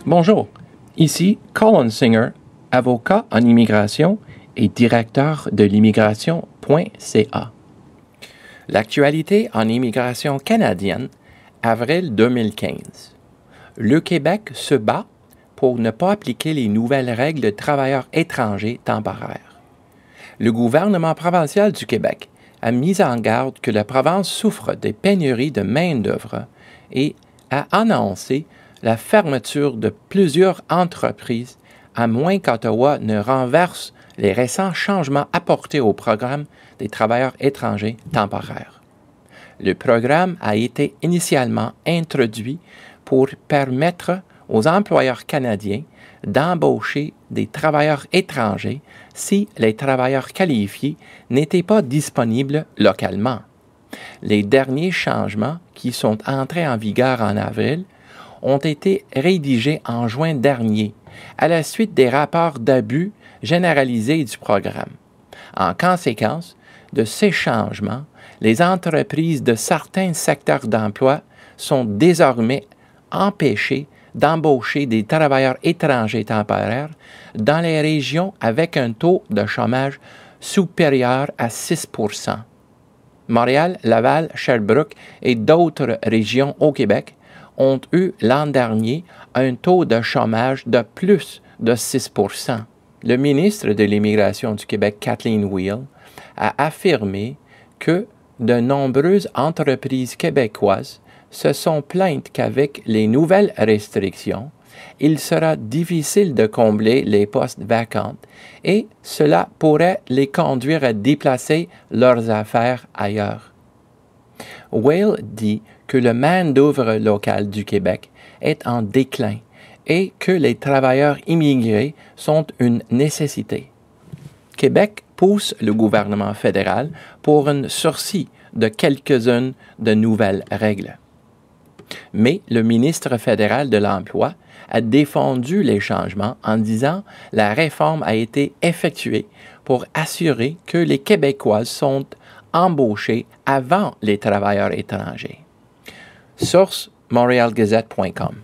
Bonjour, ici Colin Singer, avocat en immigration et directeur de l'immigration.ca. L'actualité en immigration canadienne, avril 2015. Le Québec se bat pour ne pas appliquer les nouvelles règles de travailleurs étrangers temporaires. Le gouvernement provincial du Québec a mis en garde que la province souffre des pénuries de main-d'œuvre et a annoncé la fermeture de plusieurs entreprises à moins qu'Ottawa ne renverse les récents changements apportés au programme des travailleurs étrangers temporaires. Le programme a été initialement introduit pour permettre aux employeurs canadiens d'embaucher des travailleurs étrangers si les travailleurs qualifiés n'étaient pas disponibles localement. Les derniers changements qui sont entrés en vigueur en avril ont été rédigés en juin dernier, à la suite des rapports d'abus généralisés du programme. En conséquence de ces changements, les entreprises de certains secteurs d'emploi sont désormais empêchées d'embaucher des travailleurs étrangers temporaires dans les régions avec un taux de chômage supérieur à 6 %. Montréal, Laval, Sherbrooke et d'autres régions au Québec ont eu l'an dernier un taux de chômage de plus de 6 %. Le ministre de l'Immigration du Québec, Kathleen Wheal, a affirmé que de nombreuses entreprises québécoises se sont plaintes qu'avec les nouvelles restrictions, il sera difficile de combler les postes vacants et cela pourrait les conduire à déplacer leurs affaires ailleurs. Whale dit que le main-d'œuvre local du Québec est en déclin et que les travailleurs immigrés sont une nécessité. Québec pousse le gouvernement fédéral pour un sursis de quelques-unes de nouvelles règles. Mais le ministre fédéral de l'Emploi a défendu les changements en disant que la réforme a été effectuée pour assurer que les Québécois sont embauchés avant les travailleurs étrangers. Source montrealgazette.com